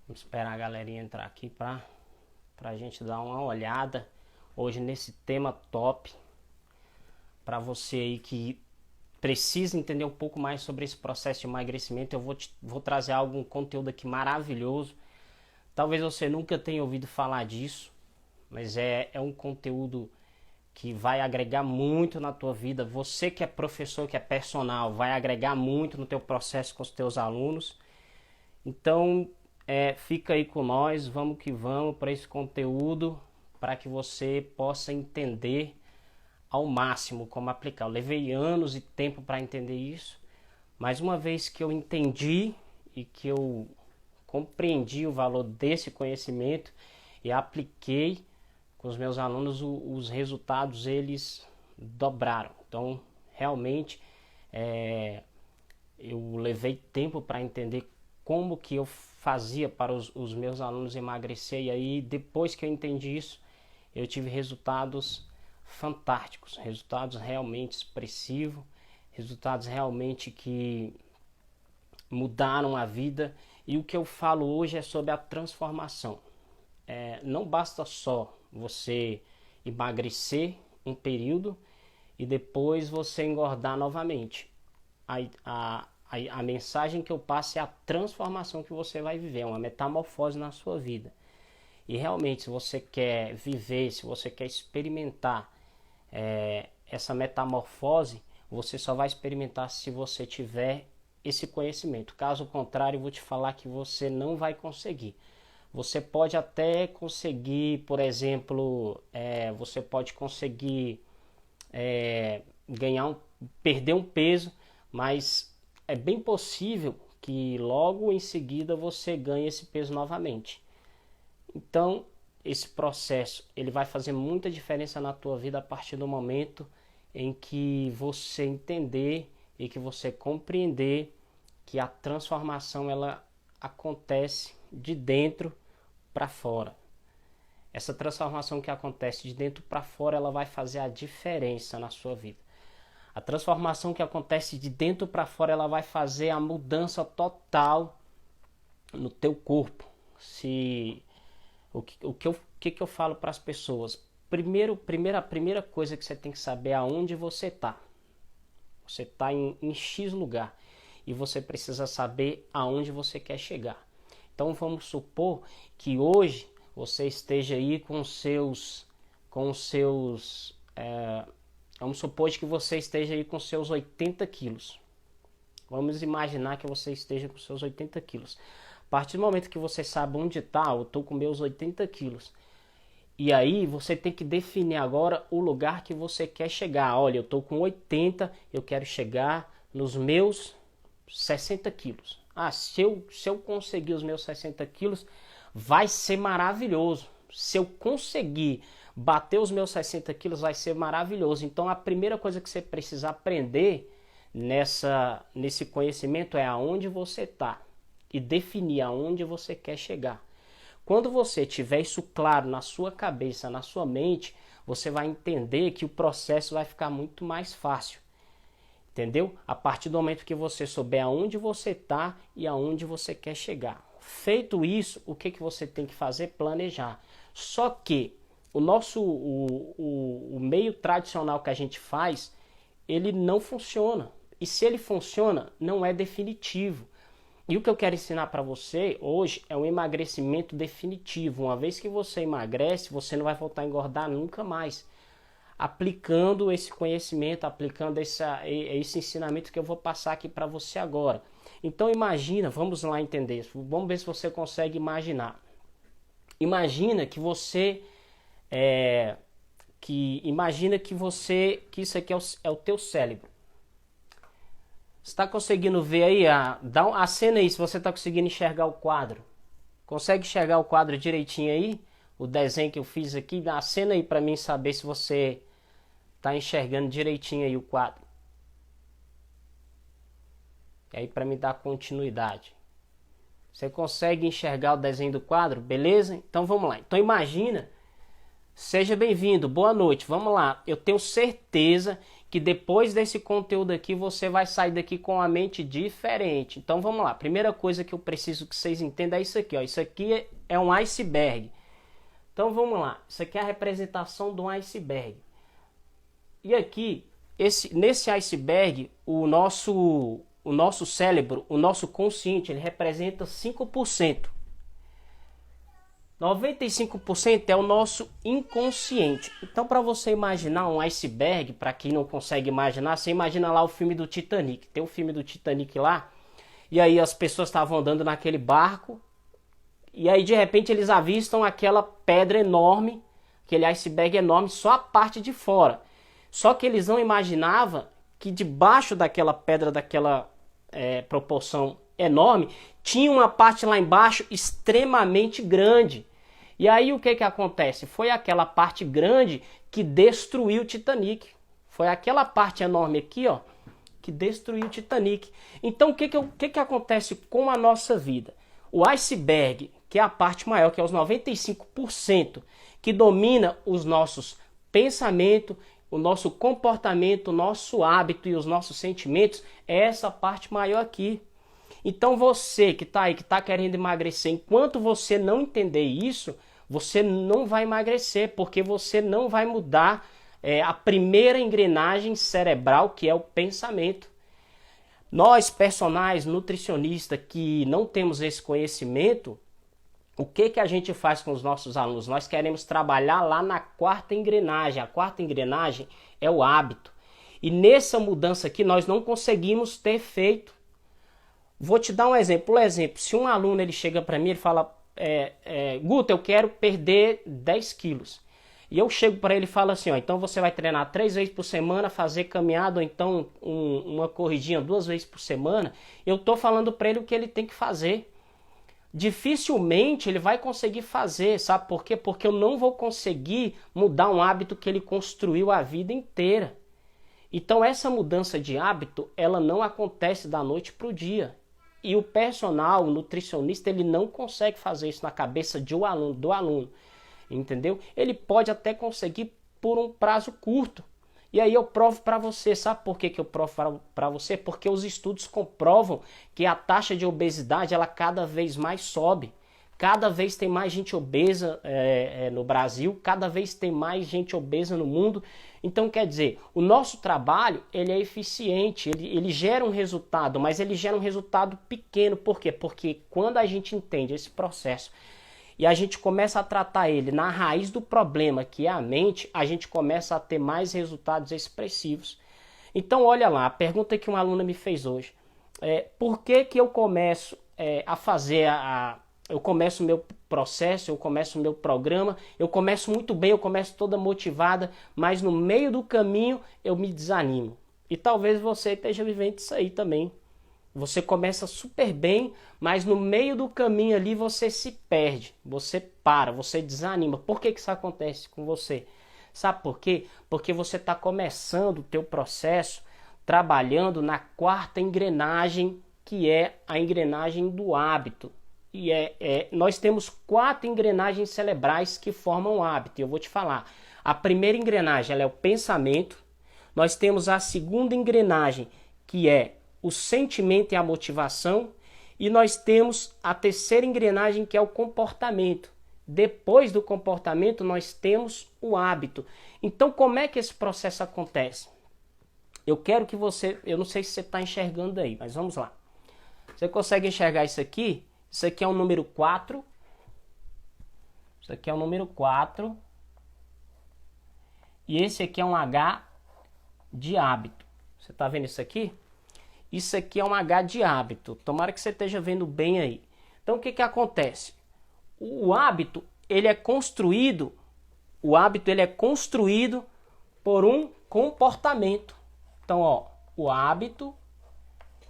Vamos esperar a galerinha entrar aqui para a gente dar uma olhada hoje nesse tema top. Para você aí que precisa entender um pouco mais sobre esse processo de emagrecimento, eu vou trazer um conteúdo aqui maravilhoso. Talvez você nunca tenha ouvido falar disso, mas é um conteúdo que vai agregar muito na tua vida. Você que é professor, que é personal, vai agregar muito no teu processo com os teus alunos. Então, fica aí com nós, vamos que vamos para esse conteúdo, para que você possa entender ao máximo como aplicar. Eu levei anos e tempo para entender isso, mas uma vez que eu entendi e que eu compreendi o valor desse conhecimento e apliquei com os meus alunos, os resultados eles dobraram. Então, realmente, eu levei tempo para entender como que eu fazia para os meus alunos emagrecer, e aí depois que eu entendi isso, eu tive resultados fantásticos, resultados realmente expressivos, resultados realmente que mudaram a vida. E o que eu falo hoje é sobre a transformação. Não basta só você emagrecer um período e depois você engordar novamente. A mensagem que eu passo é a transformação que você vai viver, uma metamorfose na sua vida. E realmente, se você quer viver, se você quer experimentar essa metamorfose, você só vai experimentar se você tiver esse conhecimento. Caso contrário, eu vou te falar que você não vai conseguir. Você pode até conseguir, por exemplo, você pode conseguir perder um peso, mas é bem possível que logo em seguida você ganhe esse peso novamente. Então, esse processo ele vai fazer muita diferença na tua vida a partir do momento em que você entender e que você compreender que a transformação ela acontece de dentro para fora. Essa transformação que acontece de dentro para fora, ela vai fazer a diferença na sua vida. A transformação que acontece de dentro para fora, ela vai fazer a mudança total no teu corpo. O que eu falo para as pessoas? A primeira coisa que você tem que saber é aonde você está. Você está em X lugar e você precisa saber aonde você quer chegar. Então vamos supor que hoje você esteja aí vamos supor que você esteja aí com seus 80 quilos. Vamos imaginar que você esteja com seus 80 quilos. A partir do momento que você sabe onde está, eu estou com meus 80 quilos. E aí você tem que definir agora o lugar que você quer chegar. Olha, eu estou com 80, eu quero chegar nos meus 60 quilos. Se eu conseguir os meus 60 quilos, vai ser maravilhoso. Se eu conseguir bater os meus 60 quilos, vai ser maravilhoso. Então a primeira coisa que você precisa aprender nesse conhecimento é aonde você está e definir aonde você quer chegar. Quando você tiver isso claro na sua cabeça, na sua mente, você vai entender que o processo vai ficar muito mais fácil. Entendeu? A partir do momento que você souber aonde você está e aonde você quer chegar. Feito isso, o que você tem que fazer? Planejar. Só que o meio tradicional que a gente faz, ele não funciona. E se ele funciona, não é definitivo. E o que eu quero ensinar para você hoje é um emagrecimento definitivo. Uma vez que você emagrece, você não vai voltar a engordar nunca mais. Aplicando esse conhecimento, aplicando esse ensinamento que eu vou passar aqui para você agora. Então imagina, vamos lá entender, vamos ver se você consegue imaginar. Imagina que você que isso aqui é o teu cérebro. Você está conseguindo ver aí? Acena aí se você está conseguindo enxergar o quadro. Consegue enxergar o quadro direitinho aí? O desenho que eu fiz aqui? Acena aí para mim saber se você está enxergando direitinho aí o quadro. E aí para me dar continuidade. Você consegue enxergar o desenho do quadro? Beleza? Então vamos lá. Então imagina. Seja bem-vindo, boa noite. Vamos lá. Eu tenho certeza que depois desse conteúdo aqui você vai sair daqui com a mente diferente. Então vamos lá, primeira coisa que eu preciso que vocês entendam é isso aqui, ó. Isso aqui é um iceberg. Então vamos lá, isso aqui é a representação de um iceberg. E aqui, nesse iceberg, o nosso cérebro, o nosso consciente, ele representa 5%. 95% é o nosso inconsciente. Então, para você imaginar um iceberg, para quem não consegue imaginar, você imagina lá o filme do Titanic. Tem o filme do Titanic lá, e aí as pessoas estavam andando naquele barco, e aí de repente eles avistam aquela pedra enorme, aquele iceberg enorme, só a parte de fora. Só que eles não imaginavam que debaixo daquela pedra, daquela proporção enorme, tinha uma parte lá embaixo extremamente grande. E aí o que acontece? Foi aquela parte grande que destruiu o Titanic. Foi aquela parte enorme aqui, ó, que destruiu o Titanic. Então o que acontece com a nossa vida? O iceberg, que é a parte maior, que é os 95%, que domina os nossos pensamentos, o nosso comportamento, o nosso hábito e os nossos sentimentos, é essa parte maior aqui. Então você que está aí, que está querendo emagrecer, enquanto você não entender isso, você não vai emagrecer, porque você não vai mudar a primeira engrenagem cerebral, que é o pensamento. Nós, personagens, nutricionistas, que não temos esse conhecimento, o que a gente faz com os nossos alunos? Nós queremos trabalhar lá na quarta engrenagem. A quarta engrenagem é o hábito. E nessa mudança aqui nós não conseguimos ter feito. Vou te dar um exemplo. Por exemplo, se um aluno ele chega para mim e fala, Guto, eu quero perder 10 quilos. E eu chego para ele e falo assim, ó, então você vai treinar 3 vezes por semana, fazer caminhada ou então uma corridinha 2 vezes por semana. Eu estou falando para ele o que ele tem que fazer. Dificilmente ele vai conseguir fazer, sabe por quê? Porque eu não vou conseguir mudar um hábito que ele construiu a vida inteira. Então essa mudança de hábito, ela não acontece da noite para o dia. E o personal, o nutricionista, ele não consegue fazer isso na cabeça do aluno, entendeu? Ele pode até conseguir por um prazo curto. E aí eu provo para você, sabe por que eu provo para você? Porque os estudos comprovam que a taxa de obesidade, ela cada vez mais sobe. Cada vez tem mais gente obesa no Brasil, cada vez tem mais gente obesa no mundo. Então, quer dizer, o nosso trabalho, ele é eficiente, ele gera um resultado, mas ele gera um resultado pequeno. Por quê? Porque quando a gente entende esse processo e a gente começa a tratar ele na raiz do problema, que é a mente, a gente começa a ter mais resultados expressivos. Então, olha lá, a pergunta que uma aluna me fez hoje. Por que eu começo a fazer eu começo o meu processo, eu começo o meu programa, eu começo muito bem, eu começo toda motivada, mas no meio do caminho eu me desanimo. E talvez você esteja vivendo isso aí também. Você começa super bem, mas no meio do caminho ali você se perde, você para, você desanima. Por que isso acontece com você? Sabe por quê? Porque você está começando o teu processo trabalhando na quarta engrenagem, que é a engrenagem do hábito. E nós temos 4 engrenagens cerebrais que formam o hábito. Eu vou te falar. A primeira engrenagem ela é o pensamento. Nós temos a segunda engrenagem, que é o sentimento e a motivação. E nós temos a terceira engrenagem, que é o comportamento. Depois do comportamento, nós temos o hábito. Então, como é que esse processo acontece? Eu quero que você... Eu não sei se você está enxergando aí, mas vamos lá. Você consegue enxergar isso aqui? Isso aqui é o número 4. Isso aqui é o número 4. E esse aqui é um H de hábito. Você está vendo isso aqui? Isso aqui é um H de hábito. Tomara que você esteja vendo bem aí. Então, o que acontece? O hábito, ele é construído por um comportamento. Então, ó, o hábito,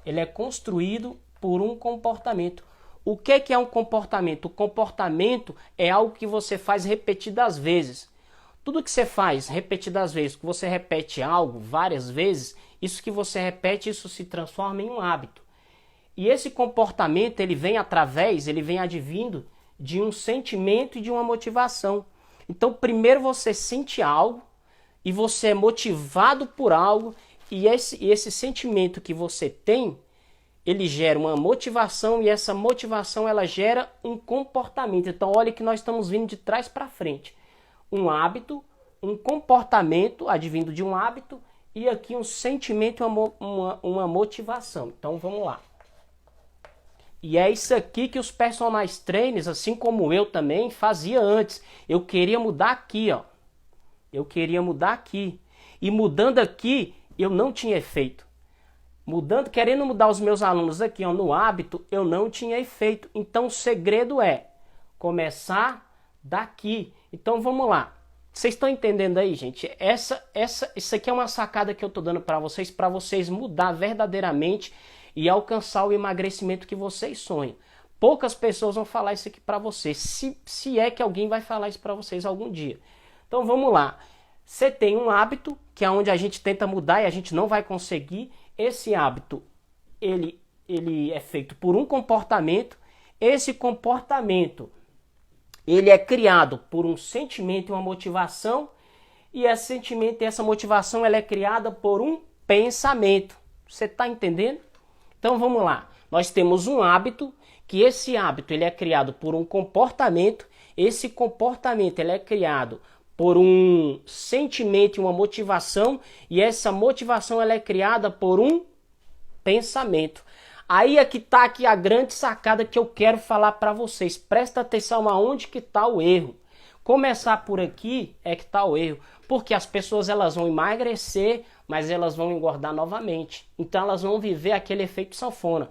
ele é construído por um comportamento. O que é um comportamento? O comportamento é algo que você faz repetidas vezes. Tudo que você faz repetidas vezes, que você repete algo várias vezes, isso que você repete, isso se transforma em um hábito. E esse comportamento, ele vem advindo de um sentimento e de uma motivação. Então, primeiro você sente algo, e você é motivado por algo, e esse sentimento que você tem, ele gera uma motivação, e essa motivação ela gera um comportamento. Então olha que nós estamos vindo de trás para frente. Um hábito, um comportamento advindo de um hábito, e aqui um sentimento e uma motivação. Então vamos lá. E é isso aqui que os personal trainers, assim como eu também, fazia antes. Eu queria mudar aqui, ó. Eu queria mudar aqui. E mudando aqui, eu não tinha efeito. Querendo mudar os meus alunos aqui, ó, no hábito, eu não tinha efeito. Então o segredo é começar daqui. Então vamos lá. Vocês estão entendendo aí, gente? Isso aqui é uma sacada que eu estou dando para vocês mudar verdadeiramente e alcançar o emagrecimento que vocês sonham. Poucas pessoas vão falar isso aqui para vocês, se é que alguém vai falar isso para vocês algum dia. Então vamos lá. Você tem um hábito, que é onde a gente tenta mudar e a gente não vai conseguir. Esse hábito, ele é feito por um comportamento. Esse comportamento, ele é criado por um sentimento e uma motivação. E esse sentimento e essa motivação, ela é criada por um pensamento. Você está entendendo? Então vamos lá. Nós temos um hábito, que esse hábito ele é criado por um comportamento. Esse comportamento ele é criado por um sentimento e uma motivação, e essa motivação ela é criada por um pensamento. Aí é que está aqui a grande sacada que eu quero falar para vocês. Presta atenção aonde que está o erro. Começar por aqui é que está o erro, porque as pessoas elas vão emagrecer, mas elas vão engordar novamente. Então elas vão viver aquele efeito sanfona.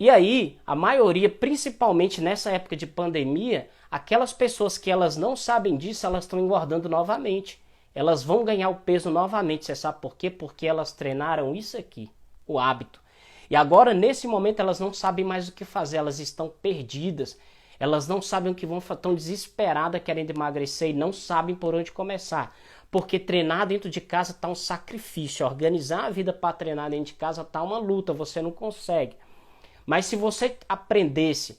E aí, a maioria, principalmente nessa época de pandemia, aquelas pessoas que elas não sabem disso, elas estão engordando novamente. Elas vão ganhar o peso novamente. Você sabe por quê? Porque elas treinaram isso aqui, o hábito. E agora, nesse momento, elas não sabem mais o que fazer. Elas estão perdidas. Elas não sabem o que vão fazer. Estão desesperadas querendo emagrecer e não sabem por onde começar. Porque treinar dentro de casa está um sacrifício. Organizar a vida para treinar dentro de casa está uma luta. Você não consegue. Mas se você aprendesse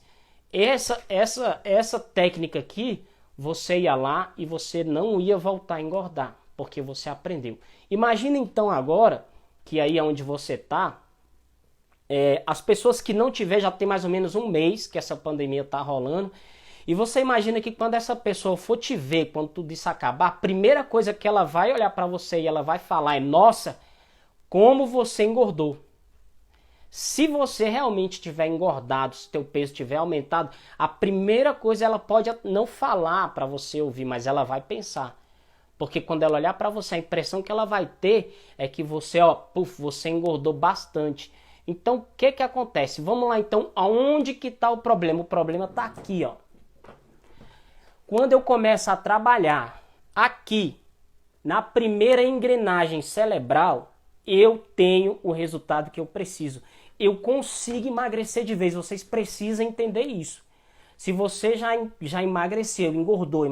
essa técnica aqui, você ia lá e você não ia voltar a engordar, porque você aprendeu. Imagina então agora, que aí é onde você está, as pessoas que não tiver, já tem mais ou menos um mês que essa pandemia está rolando, e você imagina que quando essa pessoa for te ver, quando tudo isso acabar, a primeira coisa que ela vai olhar para você e ela vai falar é: nossa, como você engordou. Se você realmente tiver engordado, se teu peso tiver aumentado, a primeira coisa ela pode não falar para você ouvir, mas ela vai pensar. Porque quando ela olhar para você, a impressão que ela vai ter é que você, você engordou bastante. Então, o que acontece? Vamos lá, então, aonde que está o problema? O problema está aqui, ó. Quando eu começo a trabalhar aqui, na primeira engrenagem cerebral, eu tenho o resultado que eu preciso. Eu consigo emagrecer de vez. Vocês precisam entender isso. Se você já emagreceu, engordou,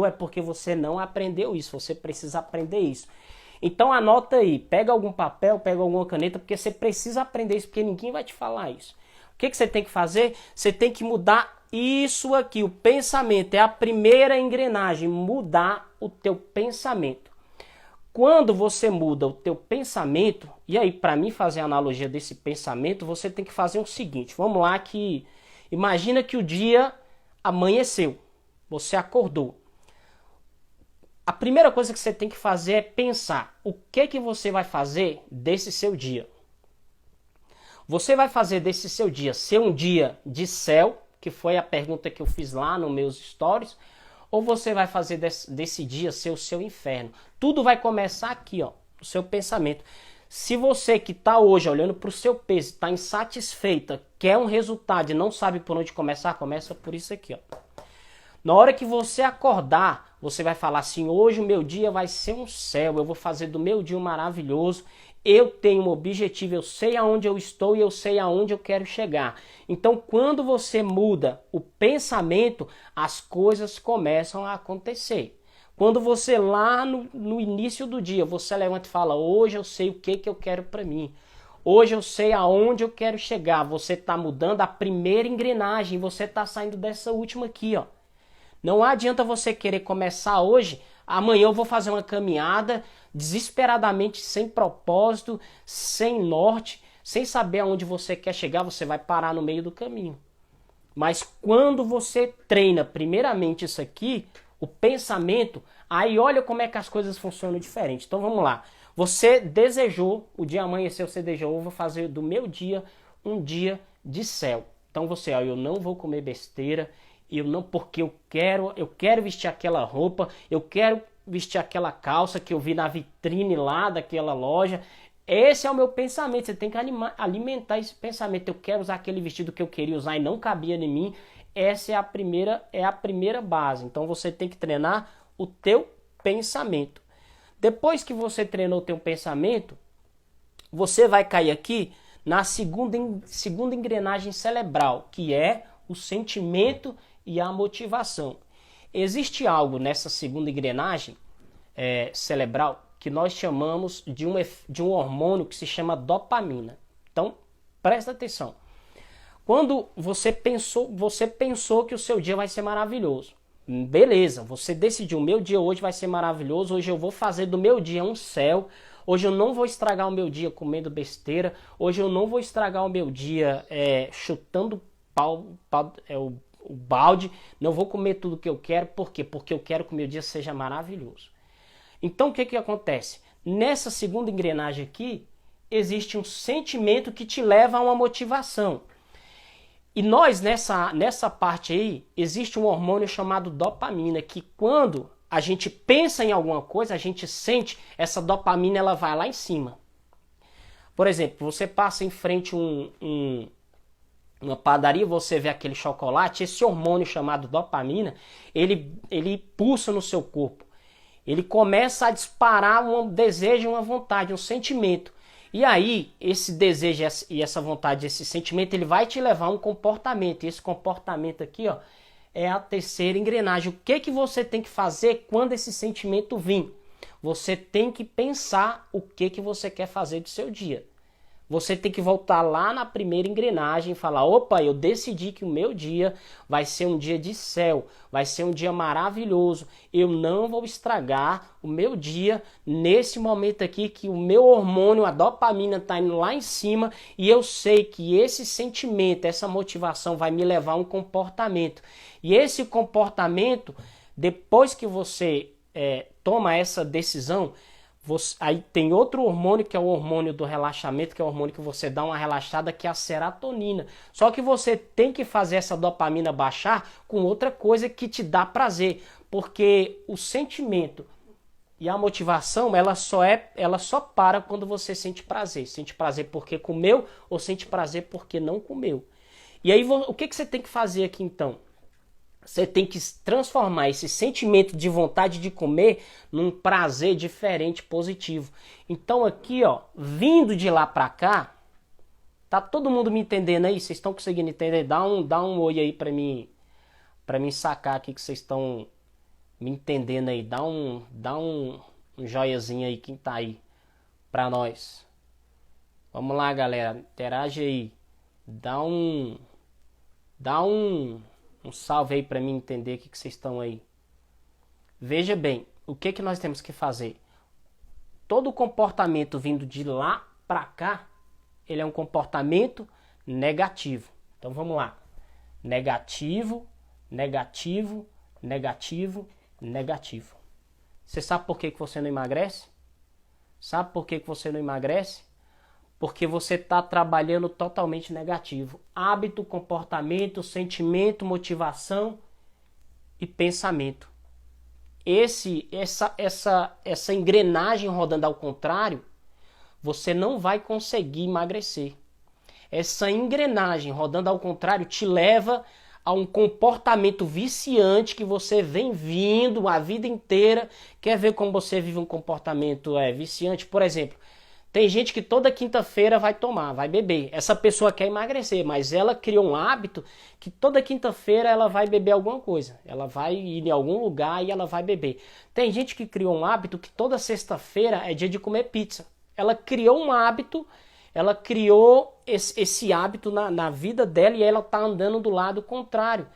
é porque você não aprendeu isso. Você precisa aprender isso. Então anota aí, pega algum papel, pega alguma caneta, porque você precisa aprender isso, porque ninguém vai te falar isso. O que você tem que fazer? Você tem que mudar isso aqui. O pensamento é a primeira engrenagem. Mudar o teu pensamento. Quando você muda o teu pensamento, e aí para mim fazer a analogia desse pensamento, você tem que fazer o seguinte, vamos lá que, imagina que o dia amanheceu, você acordou. A primeira coisa que você tem que fazer é pensar, o que você vai fazer desse seu dia? Você vai fazer desse seu dia ser um dia de céu, que foi a pergunta que eu fiz lá nos meus stories, ou você vai fazer desse dia ser o seu inferno? Tudo vai começar aqui, ó, no seu pensamento. Se você que está hoje olhando para o seu peso, está insatisfeita, quer um resultado e não sabe por onde começar, começa por isso aqui, ó. Na hora que você acordar, você vai falar assim: hoje o meu dia vai ser um céu, eu vou fazer do meu dia um maravilhoso. Eu tenho um objetivo, eu sei aonde eu estou e eu sei aonde eu quero chegar. Então, quando você muda o pensamento, as coisas começam a acontecer. Quando você lá no início do dia, você levanta e fala: hoje eu sei o que eu quero para mim. Hoje eu sei aonde eu quero chegar. Você está mudando a primeira engrenagem, você está saindo dessa última aqui, ó. Não adianta você querer começar hoje Amanhã eu vou fazer uma caminhada desesperadamente sem propósito, sem norte, sem saber aonde você quer chegar, você vai parar no meio do caminho. Mas quando você treina primeiramente isso aqui, o pensamento, aí olha como é que as coisas funcionam diferente. Então vamos lá. Você desejou, o dia amanheceu, você desejou, eu vou fazer do meu dia um dia de céu. Então você, ó, eu não vou comer besteira, eu não, porque eu quero vestir aquela roupa, eu quero vestir aquela calça que eu vi na vitrine lá daquela loja. Esse é o meu pensamento, você tem que alimentar esse pensamento. Eu quero usar aquele vestido que eu queria usar e não cabia em mim. Essa é a primeira base. Então você tem que treinar o teu pensamento. Depois que você treinou o teu pensamento, você vai cair aqui na segunda engrenagem cerebral, que é o sentimento e a motivação. Existe algo nessa segunda engrenagem cerebral que nós chamamos de um hormônio que se chama dopamina. Então, presta atenção. Quando você pensou que o seu dia vai ser maravilhoso. Beleza, você decidiu, meu dia hoje vai ser maravilhoso, hoje eu vou fazer do meu dia um céu, hoje eu não vou estragar o meu dia comendo besteira, hoje eu não vou estragar o meu dia chutando o balde, não vou comer tudo que eu quero, por quê? Porque eu quero que o meu dia seja maravilhoso. Então o que acontece? Nessa segunda engrenagem aqui, existe um sentimento que te leva a uma motivação. E nós, nessa parte aí, existe um hormônio chamado dopamina, que quando a gente pensa em alguma coisa, a gente sente, essa dopamina ela vai lá em cima. Por exemplo, você passa em frente uma padaria, você vê aquele chocolate, esse hormônio chamado dopamina, ele pulsa no seu corpo. Ele começa a disparar um desejo, uma vontade, um sentimento. E aí, esse desejo e essa vontade, esse sentimento, ele vai te levar a um comportamento. E esse comportamento aqui, ó, é a terceira engrenagem. O que você tem que fazer quando esse sentimento vir? Você tem que pensar o que você quer fazer do seu dia. Você tem que voltar lá na primeira engrenagem e falar, opa, eu decidi que o meu dia vai ser um dia de céu, vai ser um dia maravilhoso. Eu não vou estragar o meu dia nesse momento aqui que o meu hormônio, a dopamina, está indo lá em cima e eu sei que esse sentimento, essa motivação vai me levar a um comportamento. E esse comportamento, depois que você toma essa decisão, aí tem outro hormônio que é o hormônio do relaxamento, que é o hormônio que você dá uma relaxada, que é a serotonina. Só que você tem que fazer essa dopamina baixar com outra coisa que te dá prazer, porque o sentimento e a motivação, ela só para quando você sente prazer. Sente prazer porque comeu ou sente prazer porque não comeu. E aí o que você tem que fazer aqui então? Você tem que transformar esse sentimento de vontade de comer num prazer diferente, positivo. Então aqui, ó, vindo de lá pra cá, tá todo mundo me entendendo aí? Vocês estão conseguindo entender? Dá um oi aí pra mim sacar aqui que vocês estão me entendendo aí. Dá um joiazinho aí, quem tá aí, pra nós. Vamos lá, galera, interage aí. Dá um salve aí para mim entender o que vocês estão aí. Veja bem, o que nós temos que fazer? Todo comportamento vindo de lá para cá, ele é um comportamento negativo. Então vamos lá. Negativo, negativo, negativo, negativo. Você sabe por que você não emagrece? Sabe por que você não emagrece? Porque você está trabalhando totalmente negativo. Hábito, comportamento, sentimento, motivação e pensamento. Essa engrenagem rodando ao contrário, você não vai conseguir emagrecer. Essa engrenagem rodando ao contrário te leva a um comportamento viciante que você vem vindo a vida inteira. Quer ver como você vive um comportamento viciante? Por exemplo, tem gente que toda quinta-feira vai beber. Essa pessoa quer emagrecer, mas ela criou um hábito que toda quinta-feira ela vai beber alguma coisa. Ela vai ir em algum lugar e ela vai beber. Tem gente que criou um hábito que toda sexta-feira é dia de comer pizza. Ela criou um hábito, ela criou esse hábito na vida dela e ela está andando do lado contrário.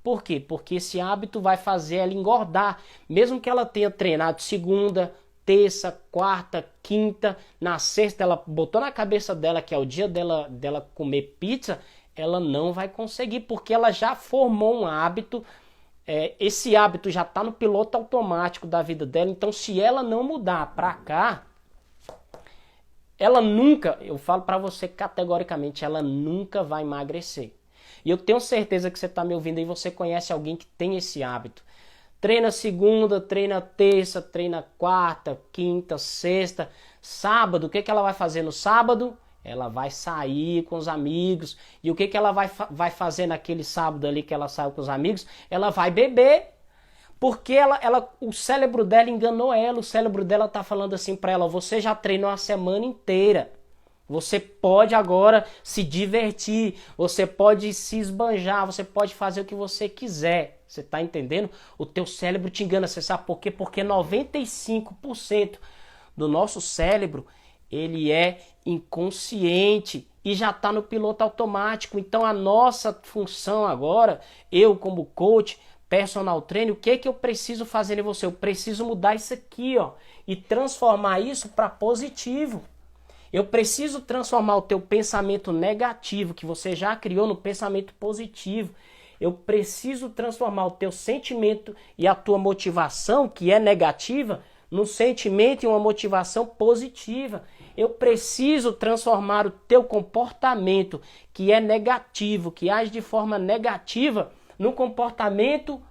Por quê? Porque esse hábito vai fazer ela engordar. Mesmo que ela tenha treinado segunda, terça, quarta, quinta, na sexta ela botou na cabeça dela que é o dia dela comer pizza, ela não vai conseguir, porque ela já formou um hábito, esse hábito já está no piloto automático da vida dela. Então se ela não mudar para cá, ela nunca, eu falo para você categoricamente, ela nunca vai emagrecer. E eu tenho certeza que você está me ouvindo e você conhece alguém que tem esse hábito. Treina segunda, treina terça, treina quarta, quinta, sexta, sábado. O que ela vai fazer no sábado? Ela vai sair com os amigos. E o que ela vai fazer naquele sábado ali que ela saiu com os amigos? Ela vai beber. Porque o cérebro dela enganou ela. O cérebro dela está falando assim para ela: você já treinou a semana inteira. Você pode agora se divertir, você pode se esbanjar, você pode fazer o que você quiser. Você está entendendo? O teu cérebro te engana. Você sabe por quê? Porque 95% do nosso cérebro, ele é inconsciente e já está no piloto automático. Então a nossa função agora, eu como coach, personal trainer, o que eu preciso fazer em você? Eu preciso mudar isso aqui, ó, e transformar isso para positivo. Eu preciso transformar o teu pensamento negativo que você já criou no pensamento positivo. Eu preciso transformar o teu sentimento e a tua motivação, que é negativa, num sentimento e uma motivação positiva. Eu preciso transformar o teu comportamento, que é negativo, que age de forma negativa, num comportamento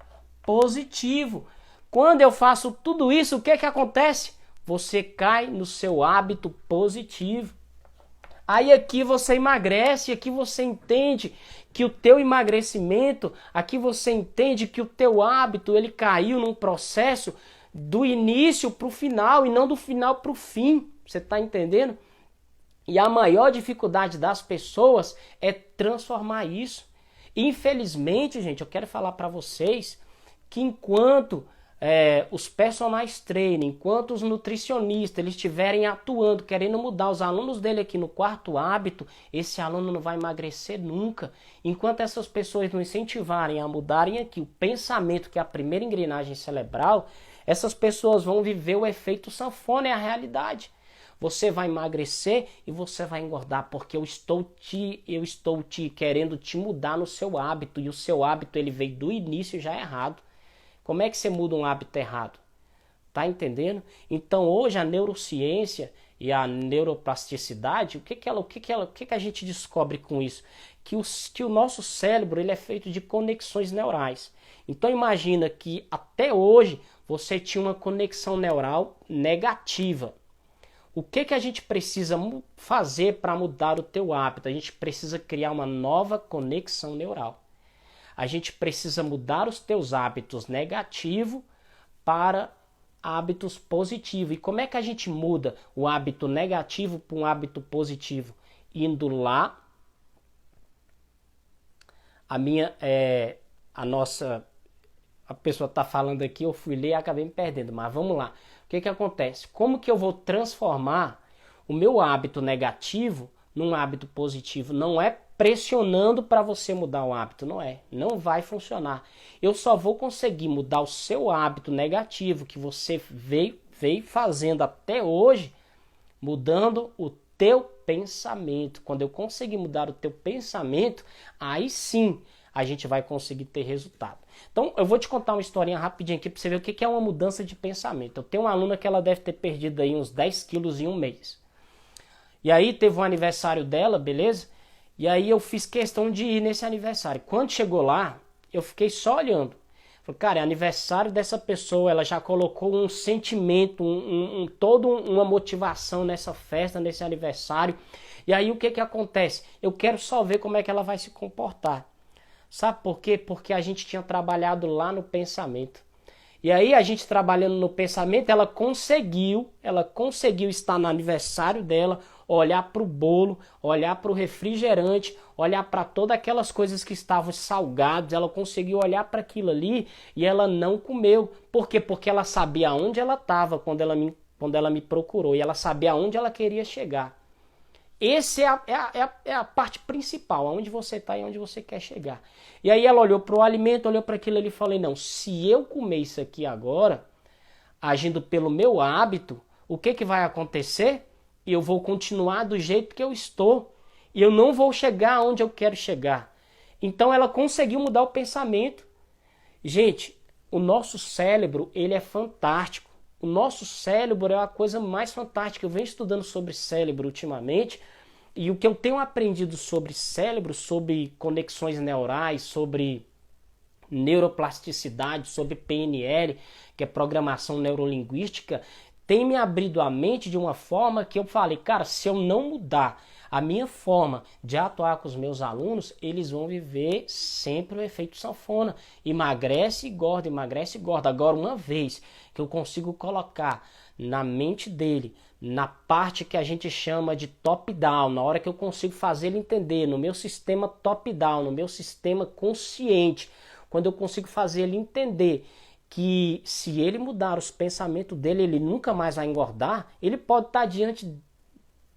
positivo. Quando eu faço tudo isso, o que acontece? Você cai no seu hábito positivo. Aí aqui você emagrece, aqui você entende que o teu emagrecimento, aqui você entende que o teu hábito, ele caiu num processo do início para o final e não do final para o fim. Você está entendendo? E a maior dificuldade das pessoas é transformar isso. Infelizmente, gente, eu quero falar para vocês que enquanto os personagens trainer, enquanto os nutricionistas eles estiverem atuando, querendo mudar os alunos dele aqui no quarto hábito, esse aluno não vai emagrecer nunca. Enquanto essas pessoas não incentivarem a mudarem aqui o pensamento, que é a primeira engrenagem cerebral, essas pessoas vão viver o efeito sanfona, é a realidade. Você vai emagrecer e você vai engordar, porque eu estou te querendo te mudar no seu hábito, e o seu hábito ele veio do início já errado. Como é que você muda um hábito errado? Tá entendendo? Então hoje a neurociência e a neuroplasticidade, o que a gente descobre com isso? Que o nosso cérebro ele é feito de conexões neurais. Então imagina que até hoje você tinha uma conexão neural negativa. O que a gente precisa fazer para mudar o teu hábito? A gente precisa criar uma nova conexão neural. A gente precisa mudar os teus hábitos negativos para hábitos positivos. E como é que a gente muda o hábito negativo para um hábito positivo? Indo lá, a pessoa está falando aqui, eu fui ler e acabei me perdendo, mas vamos lá. O que acontece? Como que eu vou transformar o meu hábito negativo num hábito positivo? Não é pressionando para você mudar o hábito, não vai funcionar. Eu só vou conseguir mudar o seu hábito negativo que você veio fazendo até hoje, mudando o teu pensamento. Quando eu conseguir mudar o teu pensamento, aí sim a gente vai conseguir ter resultado. Então eu vou te contar uma historinha rapidinho aqui para você ver o que é uma mudança de pensamento. Eu tenho uma aluna que ela deve ter perdido aí uns 10 quilos em um mês. E aí teve um aniversário dela, beleza? E aí eu fiz questão de ir nesse aniversário. Quando chegou lá, eu fiquei só olhando. Falei, cara, é aniversário dessa pessoa, ela já colocou um sentimento, toda uma motivação nessa festa, nesse aniversário. E aí o que acontece? Eu quero só ver como é que ela vai se comportar. Sabe por quê? Porque a gente tinha trabalhado lá no pensamento. E aí a gente trabalhando no pensamento, ela conseguiu estar no aniversário dela, olhar para o bolo, olhar para o refrigerante, olhar para todas aquelas coisas que estavam salgadas, ela conseguiu olhar para aquilo ali e ela não comeu. Por quê? Porque ela sabia onde ela estava quando ela me procurou e ela sabia aonde ela queria chegar. Essa é a parte principal, aonde você está e onde você quer chegar. E aí ela olhou para o alimento, olhou para aquilo ali e falou, não, se eu comer isso aqui agora, agindo pelo meu hábito, o que, que vai acontecer? Eu vou continuar do jeito que eu estou. E eu não vou chegar onde eu quero chegar. Então ela conseguiu mudar o pensamento. Gente, o nosso cérebro, ele é fantástico. O nosso cérebro é a coisa mais fantástica. Eu venho estudando sobre cérebro ultimamente. E o que eu tenho aprendido sobre cérebro, sobre conexões neurais, sobre neuroplasticidade, sobre PNL, que é programação neurolinguística, tem me abrido a mente de uma forma que eu falei, cara, se eu não mudar a minha forma de atuar com os meus alunos, eles vão viver sempre o efeito sanfona. Emagrece e engorda, emagrece e engorda. Agora, uma vez que eu consigo colocar na mente dele, na parte que a gente chama de top-down, na hora que eu consigo fazer ele entender, no meu sistema top-down, no meu sistema consciente, quando eu consigo fazer ele entender que se ele mudar os pensamentos dele, ele nunca mais vai engordar, ele pode estar diante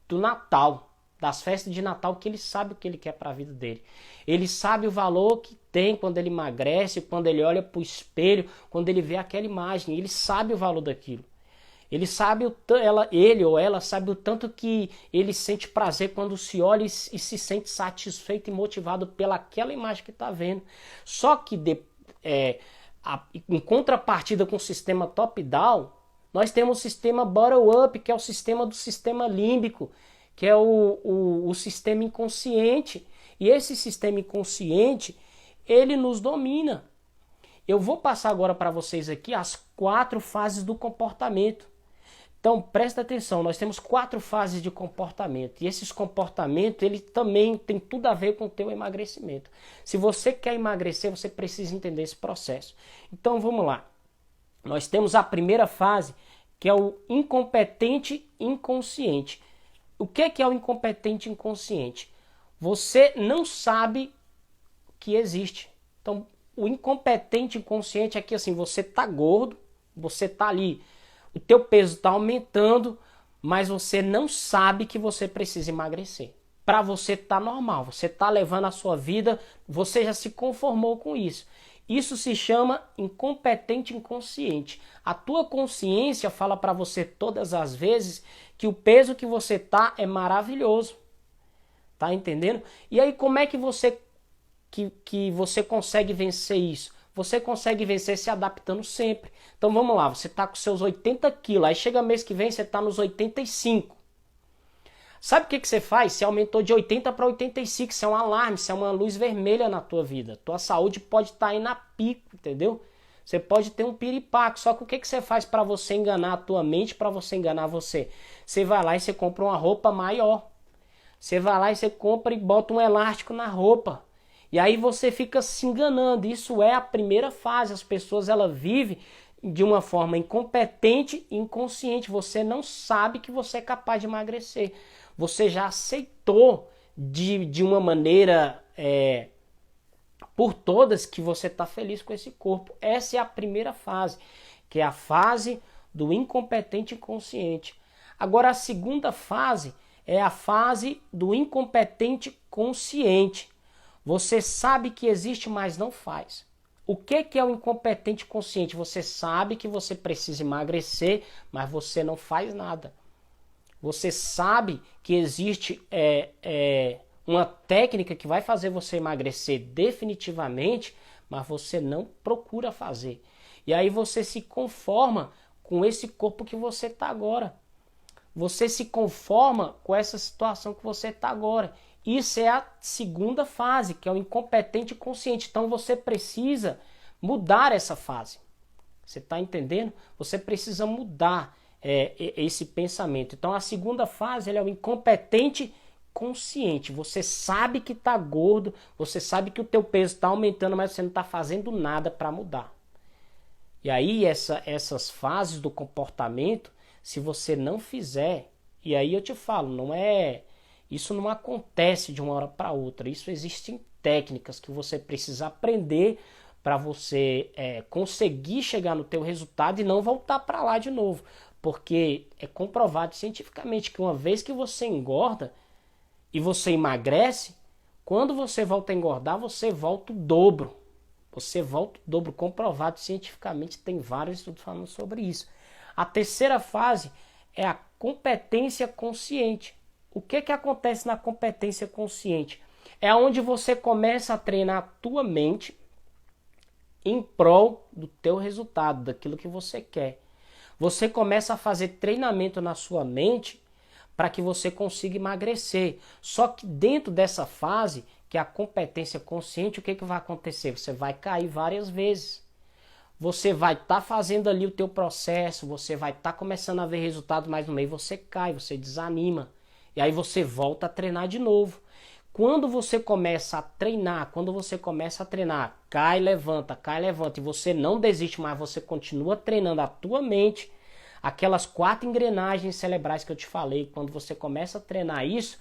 do Natal, das festas de Natal, que ele sabe o que ele quer para a vida dele. Ele sabe o valor que tem quando ele emagrece, quando ele olha para o espelho, quando ele vê aquela imagem, ele sabe o valor daquilo. Ele sabe ele ou ela sabe o tanto que ele sente prazer quando se olha e se sente satisfeito e motivado pelaquela imagem que está vendo. Só que em contrapartida com o sistema top-down, nós temos o sistema bottom-up, que é o sistema do sistema límbico, que é o sistema inconsciente. E esse sistema inconsciente, ele nos domina. Eu vou passar agora para vocês aqui as 4 fases do comportamento. Então, presta atenção, nós temos 4 fases de comportamento. E esses comportamentos, ele também tem tudo a ver com o teu emagrecimento. Se você quer emagrecer, você precisa entender esse processo. Então, vamos lá. Nós temos a primeira fase, que é o incompetente inconsciente. O que é o incompetente inconsciente? Você não sabe que existe. Então, o incompetente inconsciente é que assim, você tá gordo, você tá ali, o teu peso está aumentando, mas você não sabe que você precisa emagrecer. Para você tá normal, você tá levando a sua vida, você já se conformou com isso. Isso se chama incompetente inconsciente. A tua consciência fala para você todas as vezes que o peso que você tá é maravilhoso. Tá entendendo? E aí como é que você consegue vencer isso? Você consegue vencer se adaptando sempre. Então vamos lá, você tá com seus 80 quilos, aí chega mês que vem você tá nos 85. Sabe o que você faz? Você aumentou de 80 para 85, isso é um alarme, isso é uma luz vermelha na tua vida. Tua saúde pode estar aí na pico, entendeu? Você pode ter um piripaque, só que o que você faz para você enganar a tua mente, para você enganar você? Você vai lá e você compra uma roupa maior. Você vai lá e você compra e bota um elástico na roupa. E aí você fica se enganando. Isso é a primeira fase. As pessoas elas vivem de uma forma incompetente e inconsciente. Você não sabe que você é capaz de emagrecer. Você já aceitou de uma maneira por todas que você está feliz com esse corpo. Essa é a primeira fase, que é a fase do incompetente inconsciente. Agora a segunda fase é a fase do incompetente consciente. Você sabe que existe, mas não faz. O que é o incompetente consciente? Você sabe que você precisa emagrecer, mas você não faz nada. Você sabe que existe uma técnica que vai fazer você emagrecer definitivamente, mas você não procura fazer. E aí você se conforma com esse corpo que você está agora. Você se conforma com essa situação que você está agora. Isso é a segunda fase, que é o incompetente consciente. Então você precisa mudar essa fase. Você está entendendo? Você precisa mudar esse pensamento. Então a segunda fase é o incompetente consciente. Você sabe que está gordo, você sabe que o teu peso está aumentando, mas você não está fazendo nada para mudar. E aí essas fases do comportamento, se você não fizer, e aí eu te falo, isso não acontece de uma hora para outra. Isso existem técnicas que você precisa aprender para você conseguir chegar no teu resultado e não voltar para lá de novo. Porque é comprovado cientificamente que uma vez que você engorda, e você emagrece, quando você volta a engordar, você volta o dobro. Você volta o dobro, comprovado cientificamente, tem vários estudos falando sobre isso. A terceira fase é a competência consciente. O que acontece na competência consciente? É onde você começa a treinar a tua mente em prol do teu resultado, daquilo que você quer. Você começa a fazer treinamento na sua mente para que você consiga emagrecer. Só que dentro dessa fase, que é a competência consciente, o que vai acontecer? Você vai cair várias vezes. Você vai estar fazendo ali o teu processo, você vai estar começando a ver resultado, mas no meio você cai, você desanima. E aí você volta a treinar de novo. Quando você começa a treinar, cai, levanta, e você não desiste, mas você continua treinando a tua mente, aquelas 4 engrenagens cerebrais que eu te falei, quando você começa a treinar isso,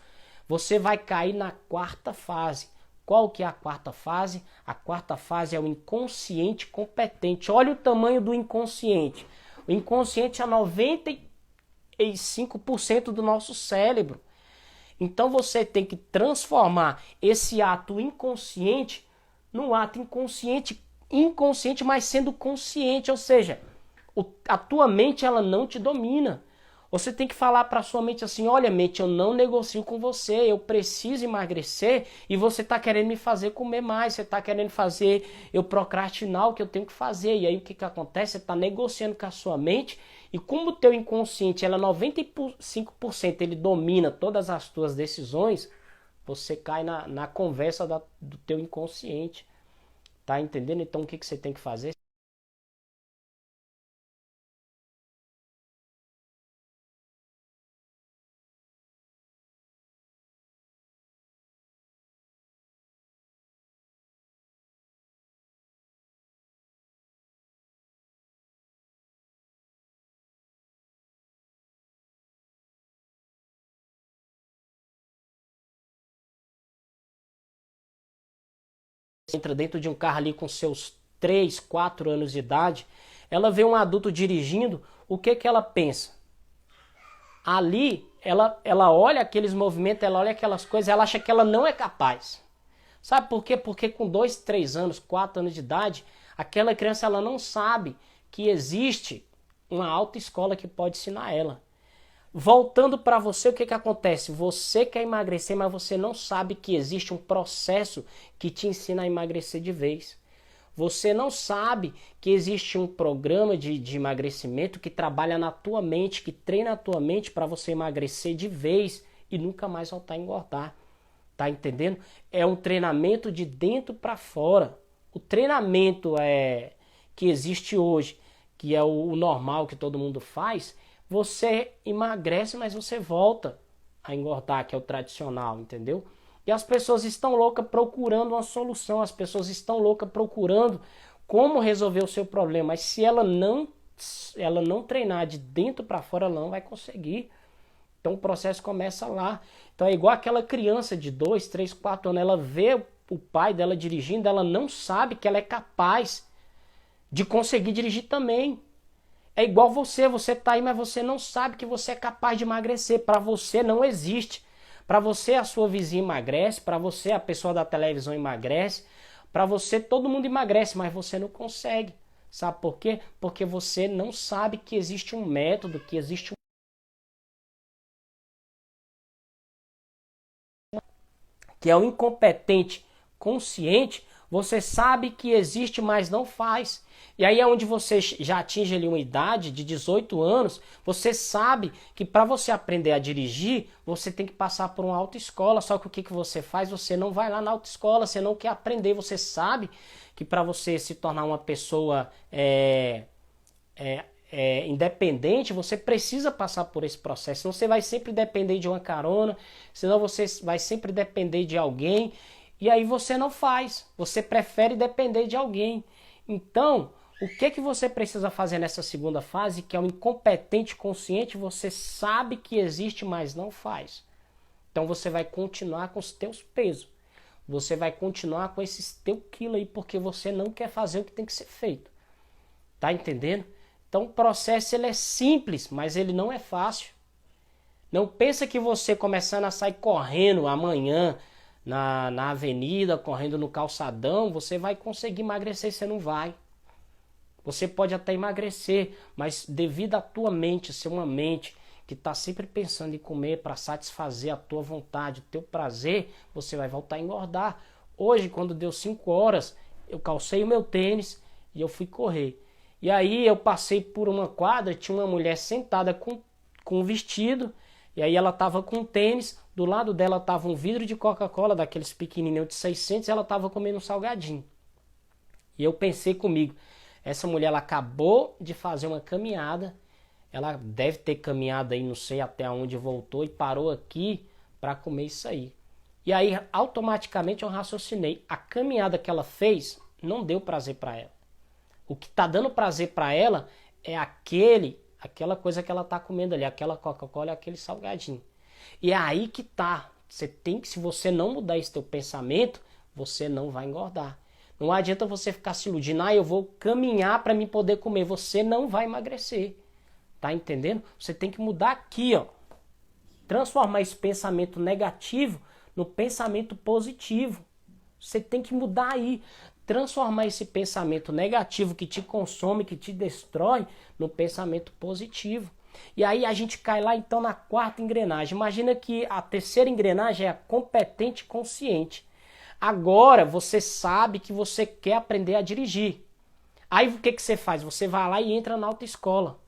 você vai cair na quarta fase. Qual que é a quarta fase? A quarta fase é o inconsciente competente. Olha o tamanho do inconsciente. O inconsciente é 95% do nosso cérebro. Então você tem que transformar esse ato inconsciente num ato inconsciente, mas sendo consciente, ou seja, a tua mente ela não te domina. Você tem que falar para sua mente assim: olha, mente, eu não negocio com você, eu preciso emagrecer e você está querendo me fazer comer mais, você está querendo fazer eu procrastinar o que eu tenho que fazer. E aí o que acontece? Você está negociando com a sua mente, e como o teu inconsciente ela 95% ele domina todas as tuas decisões, você cai na conversa do teu inconsciente. Tá entendendo? Então o que você tem que fazer? Você entra dentro de um carro ali com seus 3, 4 anos de idade, ela vê um adulto dirigindo, o que ela pensa? Ali, ela olha aqueles movimentos, ela olha aquelas coisas, ela acha que ela não é capaz. Sabe por quê? Porque com 2, 3 anos, 4 anos de idade, aquela criança ela não sabe que existe uma autoescola que pode ensinar ela. Voltando para você, o que acontece? Você quer emagrecer, mas você não sabe que existe um processo que te ensina a emagrecer de vez. Você não sabe que existe um programa de emagrecimento que trabalha na tua mente, que treina a tua mente para você emagrecer de vez e nunca mais voltar a engordar. Tá entendendo? É um treinamento de dentro para fora. O treinamento que existe hoje, que é o normal que todo mundo faz, você emagrece, mas você volta a engordar, que é o tradicional, entendeu? E as pessoas estão loucas procurando uma solução, as pessoas estão loucas procurando como resolver o seu problema, mas se ela não treinar de dentro para fora, ela não vai conseguir. Então o processo começa lá. Então é igual aquela criança de 2, 3, 4 anos, ela vê o pai dela dirigindo, ela não sabe que ela é capaz de conseguir dirigir também. É igual você tá aí, mas você não sabe que você é capaz de emagrecer. Para você não existe. Para você a sua vizinha emagrece, para você a pessoa da televisão emagrece, para você todo mundo emagrece, mas você não consegue. Sabe por quê? Porque você não sabe que existe um método, que existe que é o incompetente consciente. Você sabe que existe, mas não faz. E aí é onde você já atinge ali uma idade de 18 anos, você sabe que para você aprender a dirigir, você tem que passar por uma autoescola. Só que o que você faz? Você não vai lá na autoescola, você não quer aprender. Você sabe que para você se tornar uma pessoa independente, você precisa passar por esse processo. Senão você vai sempre depender de uma carona, senão você vai sempre depender de alguém. E aí você não faz, você prefere depender de alguém. Então, o que você precisa fazer nessa segunda fase, que é o incompetente consciente? Você sabe que existe, mas não faz. Então você vai continuar com os teus pesos. Você vai continuar com esses teus quilos aí, porque você não quer fazer o que tem que ser feito. Tá entendendo? Então o processo ele é simples, mas ele não é fácil. Não pensa que você começando a sair correndo amanhã na avenida, correndo no calçadão, você vai conseguir emagrecer, você não vai. Você pode até emagrecer, mas devido à tua mente, ser uma mente que está sempre pensando em comer para satisfazer a tua vontade, o teu prazer, você vai voltar a engordar. Hoje, quando deu 5 horas, eu calcei o meu tênis e eu fui correr. E aí eu passei por uma quadra, tinha uma mulher sentada com um vestido, e aí ela estava com tênis, do lado dela estava um vidro de Coca-Cola, daqueles pequenininhos de 600, e ela estava comendo um salgadinho. E eu pensei comigo, essa mulher ela acabou de fazer uma caminhada, ela deve ter caminhado aí, não sei até onde voltou, e parou aqui para comer isso aí. E aí automaticamente eu raciocinei, a caminhada que ela fez não deu prazer para ela. O que está dando prazer para ela é aquela coisa que ela está comendo ali, aquela Coca-Cola, aquele salgadinho. E é aí que tá. Se você não mudar esse teu pensamento, você não vai engordar. Não adianta você ficar se iludindo, eu vou caminhar para me poder comer. Você não vai emagrecer. Tá entendendo? Você tem que mudar aqui, ó. Transformar esse pensamento negativo no pensamento positivo. Você tem que mudar aí. Transformar esse pensamento negativo que te consome, que te destrói, no pensamento positivo. E aí a gente cai lá então na quarta engrenagem. Imagina que a terceira engrenagem é a competente consciente. Agora você sabe que você quer aprender a dirigir. Aí o que você faz? Você vai lá e entra na autoescola.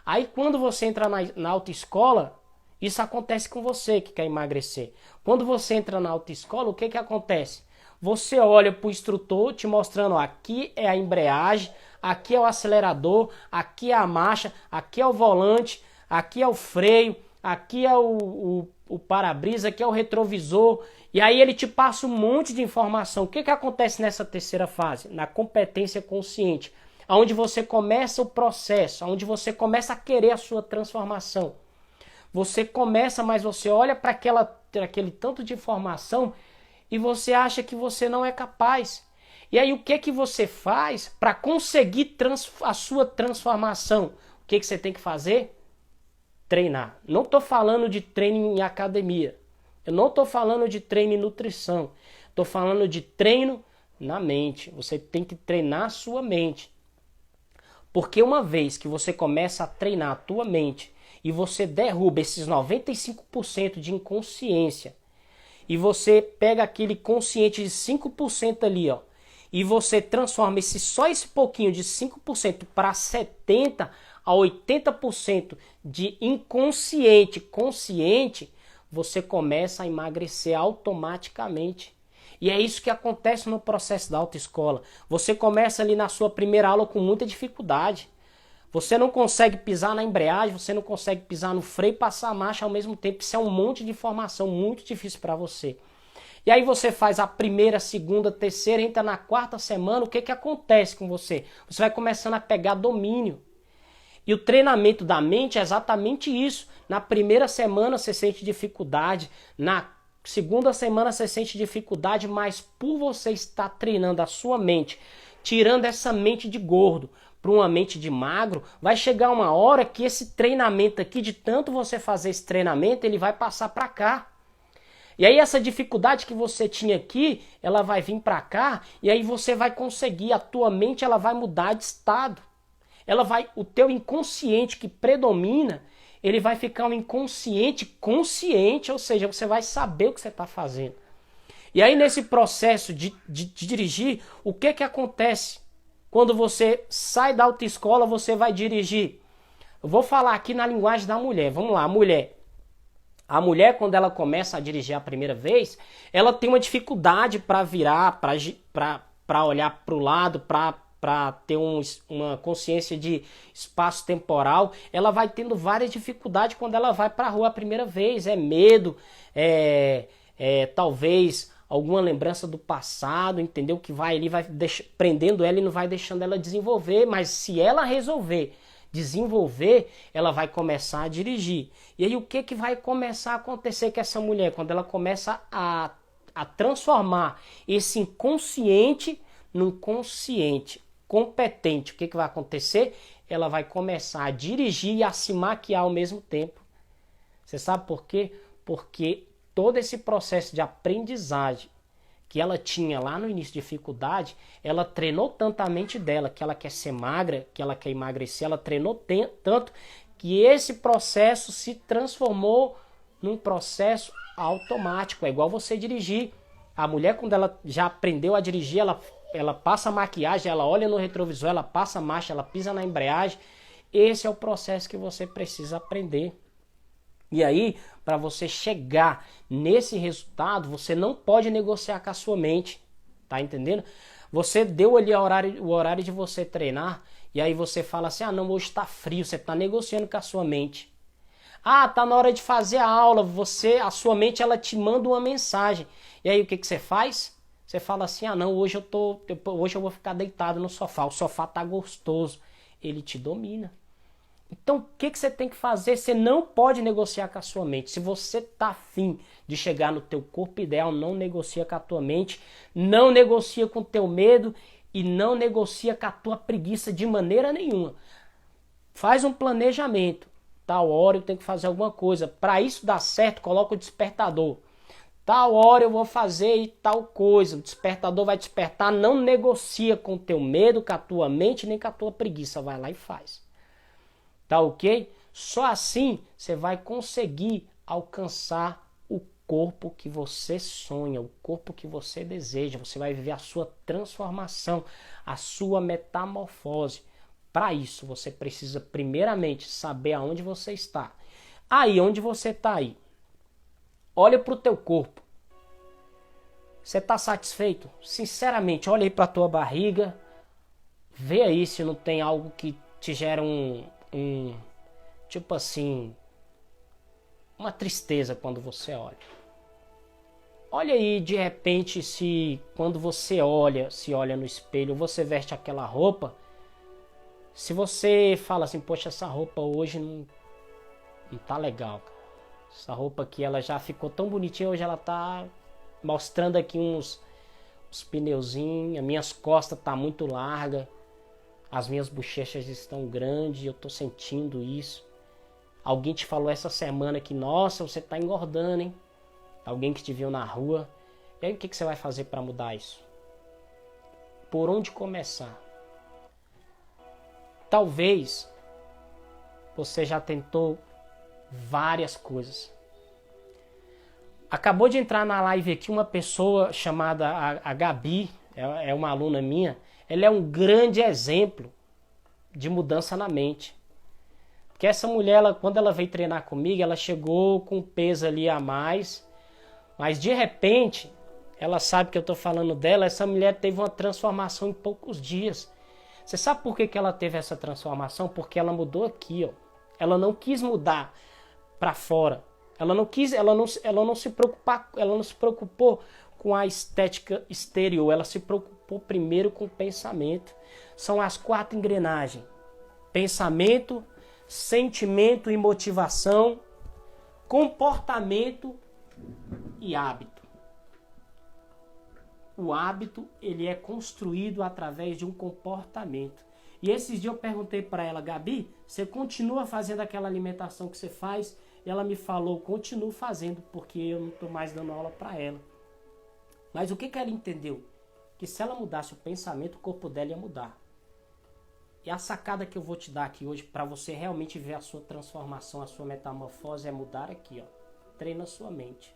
Aí quando você entra na autoescola, isso acontece com você que quer emagrecer. Quando você entra na autoescola, o que acontece? Você olha para o instrutor te mostrando, ó, aqui é a embreagem, aqui é o acelerador, aqui é a marcha, aqui é o volante, aqui é o freio, aqui é o para-brisa, aqui é o retrovisor. E aí ele te passa um monte de informação. O que acontece nessa terceira fase? Na competência consciente, onde você começa o processo, onde você começa a querer a sua transformação. Você começa, mas você olha para aquele tanto de informação e você acha que você não é capaz. E aí o que você faz para conseguir a sua transformação? O que você tem que fazer? Treinar. Não estou falando de treino em academia. Eu não estou falando de treino em nutrição. Estou falando de treino na mente. Você tem que treinar a sua mente. Porque uma vez que você começa a treinar a tua mente e você derruba esses 95% de inconsciência, e você pega aquele consciente de 5% ali, ó, e você transforma só esse pouquinho de 5% para 70% a 80% de inconsciente consciente, você começa a emagrecer automaticamente. E é isso que acontece no processo da autoescola. Você começa ali na sua primeira aula com muita dificuldade. Você não consegue pisar na embreagem, você não consegue pisar no freio e passar a marcha ao mesmo tempo. Isso é um monte de informação muito difícil para você. E aí você faz a primeira, segunda, terceira, entra na quarta semana, o que acontece com você? Você vai começando a pegar domínio. E o treinamento da mente é exatamente isso. Na primeira semana você sente dificuldade, na segunda semana você sente dificuldade, mas por você estar treinando a sua mente, tirando essa mente de gordo para uma mente de magro, vai chegar uma hora que esse treinamento aqui, de tanto você fazer esse treinamento, ele vai passar para cá. E aí essa dificuldade que você tinha aqui, ela vai vir para cá, e aí você vai conseguir, a tua mente ela vai mudar de estado. O teu inconsciente que predomina, ele vai ficar um inconsciente consciente, ou seja, você vai saber o que você está fazendo. E aí nesse processo de dirigir, o que acontece? Quando você sai da autoescola, você vai dirigir. Eu vou falar aqui na linguagem da mulher. Vamos lá, mulher. A mulher, quando ela começa a dirigir a primeira vez, ela tem uma dificuldade para virar, para olhar para o lado, para ter uma consciência de espaço temporal. Ela vai tendo várias dificuldades quando ela vai para a rua a primeira vez. É medo, talvez alguma lembrança do passado, entendeu? Que vai prendendo ela e não vai deixando ela desenvolver. Mas se ela resolver desenvolver, ela vai começar a dirigir. E aí o que vai começar a acontecer com essa mulher? Quando ela começa a transformar esse inconsciente num consciente competente, o que vai acontecer? Ela vai começar a dirigir e a se maquiar ao mesmo tempo. Você sabe por quê? Porque todo esse processo de aprendizagem que ela tinha lá no início de dificuldade, ela treinou tanto a mente dela, que ela quer ser magra, que ela quer emagrecer, ela treinou tanto que esse processo se transformou num processo automático. É igual você dirigir. A mulher, quando ela já aprendeu a dirigir, ela passa a maquiagem, ela olha no retrovisor, ela passa a marcha, ela pisa na embreagem. Esse é o processo que você precisa aprender. E aí, para você chegar nesse resultado, você não pode negociar com a sua mente. Tá entendendo? Você deu ali o horário de você treinar, e aí você fala assim, não, hoje está frio, você está negociando com a sua mente. Tá na hora de fazer a aula, a sua mente ela te manda uma mensagem. E aí o que você faz? Você fala assim, não, hoje eu vou ficar deitado no sofá, o sofá tá gostoso. Ele te domina. Então, o que você tem que fazer? Você não pode negociar com a sua mente. Se você tá afim de chegar no teu corpo ideal, não negocia com a tua mente, não negocia com o teu medo e não negocia com a tua preguiça de maneira nenhuma. Faz um planejamento. Tal hora eu tenho que fazer alguma coisa. Para isso dar certo, coloca o despertador. Tal hora eu vou fazer tal coisa. O despertador vai despertar. Não negocia com o teu medo, com a tua mente, nem com a tua preguiça. Vai lá e faz. Tá ok? Só assim você vai conseguir alcançar o corpo que você sonha, o corpo que você deseja. Você vai viver a sua transformação, a sua metamorfose. Para isso, você precisa primeiramente saber aonde você está. Aí, onde você está aí? Olha para o teu corpo. Você está satisfeito? Sinceramente, olha aí para a tua barriga. Vê aí se não tem algo que te gera tipo assim, uma tristeza quando você olha. Olha aí, de repente, se quando você se olha no espelho, você veste aquela roupa, se você fala assim, poxa, essa roupa hoje não tá legal, cara. Essa roupa aqui, ela já ficou tão bonitinha, hoje ela tá mostrando aqui uns pneuzinhos, as minhas costas tá muito larga, as minhas bochechas estão grandes, eu tô sentindo isso. Alguém te falou essa semana que, nossa, você tá engordando, hein? Alguém que te viu na rua. E aí o que você vai fazer para mudar isso? Por onde começar? Talvez você já tentou várias coisas. Acabou de entrar na live aqui uma pessoa chamada a Gabi, é uma aluna minha. Ela é um grande exemplo de mudança na mente. Porque essa mulher, quando ela veio treinar comigo, ela chegou com peso ali a mais. Mas de repente, ela sabe que eu estou falando dela, essa mulher teve uma transformação em poucos dias. Você sabe por que ela teve essa transformação? Porque ela mudou aqui, ó. Ela não quis mudar para fora. Ela não se preocupou com a estética exterior. Ela se preocupou primeiro com o pensamento. São as 4 engrenagens: pensamento, sentimento e motivação, comportamento e hábito. O hábito, ele é construído através de um comportamento. E esses dias eu perguntei para ela, Gabi, você continua fazendo aquela alimentação que você faz? E ela me falou, continuo fazendo, porque eu não estou mais dando aula para ela. Mas o que ela entendeu? Que se ela mudasse o pensamento, o corpo dela ia mudar. E a sacada que eu vou te dar aqui hoje, para você realmente ver a sua transformação, a sua metamorfose, é mudar aqui, ó. Treina a sua mente.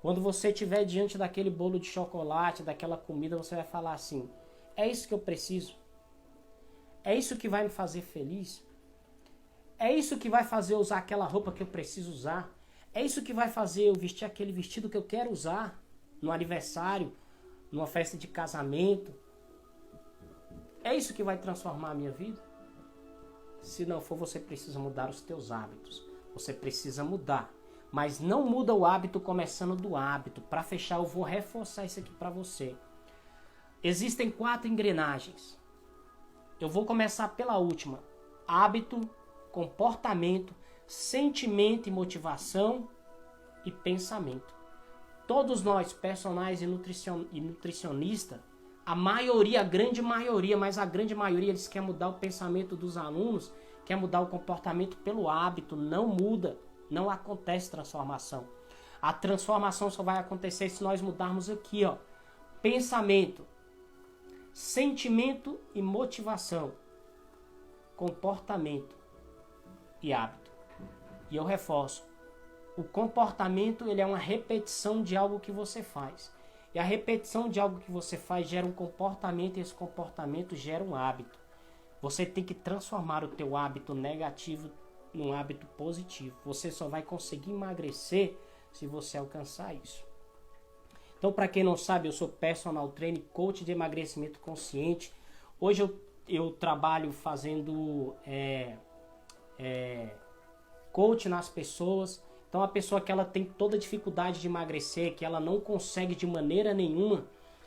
Quando você estiver diante daquele bolo de chocolate, daquela comida, você vai falar assim, é isso que eu preciso? É isso que vai me fazer feliz? É isso que vai fazer eu usar aquela roupa que eu preciso usar? É isso que vai fazer eu vestir aquele vestido que eu quero usar no aniversário, numa festa de casamento? É isso que vai transformar a minha vida? Se não for, você precisa mudar os teus hábitos. Você precisa mudar. Mas não muda o hábito começando do hábito. Para fechar, eu vou reforçar isso aqui para você. Existem 4 engrenagens. Eu vou começar pela última. Hábito, comportamento, sentimento e motivação e pensamento. Todos nós, personagens e nutricionistas, a maioria, a grande maioria, mas a grande maioria, eles querem mudar o pensamento dos alunos, quer mudar o comportamento pelo hábito, não muda. Não acontece transformação. A transformação só vai acontecer se nós mudarmos aqui, ó. Pensamento, sentimento e motivação, comportamento e hábito. E eu reforço, o comportamento ele é uma repetição de algo que você faz. E a repetição de algo que você faz gera um comportamento e esse comportamento gera um hábito. Você tem que transformar o teu hábito negativo num hábito positivo. Você só vai conseguir emagrecer se você alcançar isso. Então, para quem não sabe, eu sou personal trainer, coach de emagrecimento consciente. Hoje eu trabalho fazendo coach nas pessoas. Então, a pessoa que ela tem toda dificuldade de emagrecer, que ela não consegue de maneira nenhuma,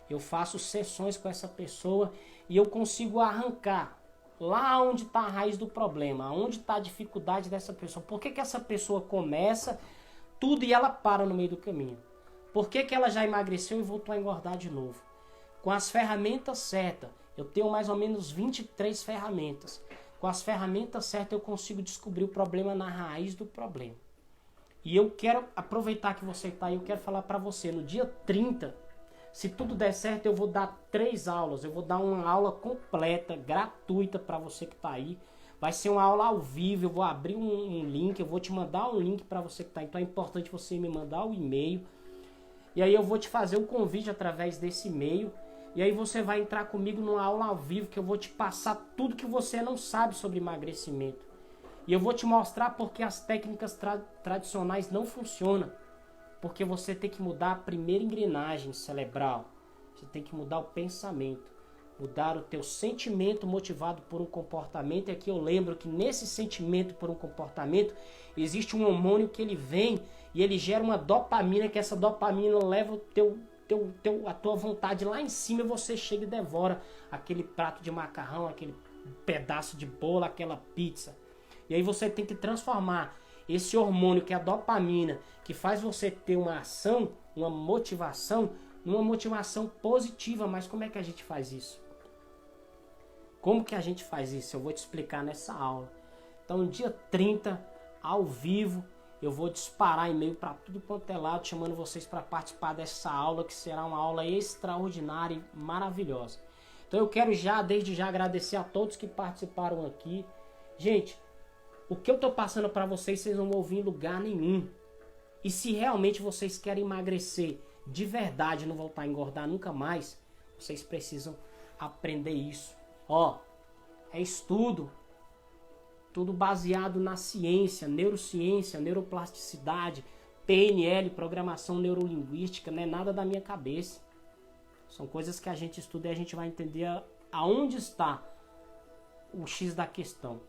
eu faço sessões com essa pessoa e eu consigo arrancar lá onde está a raiz do problema, onde está a dificuldade dessa pessoa. Por que essa pessoa começa tudo e ela para no meio do caminho? Por que ela já emagreceu e voltou a engordar de novo? Com as ferramentas certas, eu tenho mais ou menos 23 ferramentas. Com as ferramentas certas eu consigo descobrir o problema na raiz do problema. E eu quero aproveitar que você está aí, eu quero falar para você, no dia 30, se tudo der certo, eu vou dar 3 aulas. Eu vou dar uma aula completa, gratuita para você que está aí. Vai ser uma aula ao vivo, eu vou abrir um link, eu vou te mandar um link para você que está aí. Então é importante você me mandar o e-mail. E aí eu vou te fazer o convite através desse e-mail. E aí você vai entrar comigo numa aula ao vivo que eu vou te passar tudo que você não sabe sobre emagrecimento. E eu vou te mostrar porque as técnicas tradicionais não funcionam. Porque você tem que mudar a primeira engrenagem cerebral. Você tem que mudar o pensamento. Mudar o teu sentimento motivado por um comportamento. E aqui eu lembro que nesse sentimento por um comportamento existe um hormônio que ele vem e ele gera uma dopamina, que essa dopamina leva a tua vontade lá em cima e você chega e devora aquele prato de macarrão, aquele pedaço de bolo, aquela pizza. E aí você tem que transformar esse hormônio que é a dopamina, que faz você ter uma ação, uma motivação, numa motivação positiva. Mas como é que a gente faz isso? Como que a gente faz isso? Eu vou te explicar nessa aula. Então, no dia 30, ao vivo, eu vou disparar e-mail para tudo quanto é lado, chamando vocês para participar dessa aula, que será uma aula extraordinária e maravilhosa. Então, eu quero desde já, agradecer a todos que participaram aqui. Gente, o que eu estou passando para vocês não vão ouvir em lugar nenhum. E se realmente vocês querem emagrecer de verdade, não voltar a engordar nunca mais, vocês precisam aprender isso. Ó, é estudo, tudo baseado na ciência, neurociência, neuroplasticidade, PNL, programação neurolinguística, não é nada da minha cabeça. São coisas que a gente estuda e a gente vai entender aonde está o X da questão.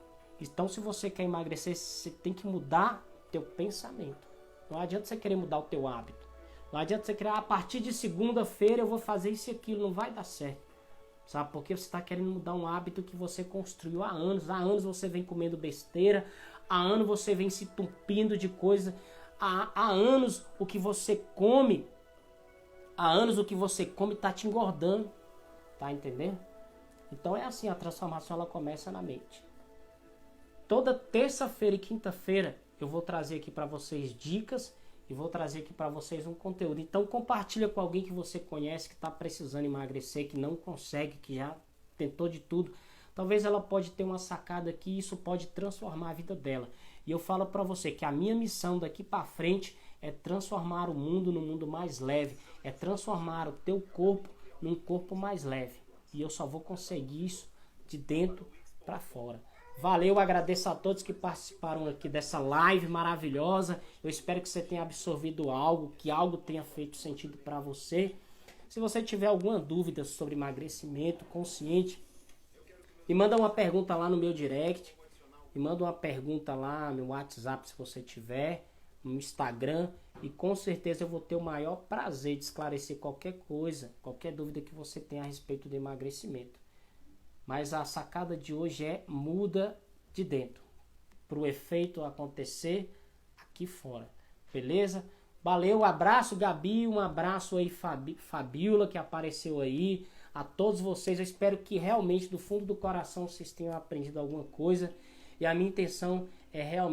Então, se você quer emagrecer, você tem que mudar teu pensamento. Não adianta você querer mudar o teu hábito. Não adianta você querer, a partir de segunda-feira eu vou fazer isso e aquilo. Não vai dar certo. Sabe? Porque você está querendo mudar um hábito que você construiu há anos. Há anos você vem comendo besteira. Há anos você vem se entupindo de coisa. Há anos o que você come. Há anos o que você come está te engordando. Tá entendendo? Então é assim, a transformação ela começa na mente. Toda terça-feira e quinta-feira eu vou trazer aqui para vocês dicas e vou trazer aqui para vocês um conteúdo. Então compartilha com alguém que você conhece, que está precisando emagrecer, que não consegue, que já tentou de tudo. Talvez ela pode ter uma sacada aqui e isso pode transformar a vida dela. E eu falo para você que a minha missão daqui para frente é transformar o mundo num mundo mais leve. É transformar o teu corpo num corpo mais leve. E eu só vou conseguir isso de dentro para fora. Valeu, agradeço a todos que participaram aqui dessa live maravilhosa. Eu espero que você tenha absorvido algo, que algo tenha feito sentido para você. Se você tiver alguma dúvida sobre emagrecimento consciente, me manda uma pergunta lá no meu direct. Me manda uma pergunta lá no WhatsApp se você tiver, no Instagram. E com certeza eu vou ter o maior prazer de esclarecer qualquer coisa, qualquer dúvida que você tenha a respeito do emagrecimento. Mas a sacada de hoje é muda de dentro, para o efeito acontecer aqui fora, beleza? Valeu, abraço Gabi, um abraço aí Fabiola que apareceu aí, a todos vocês, eu espero que realmente do fundo do coração vocês tenham aprendido alguma coisa e a minha intenção é realmente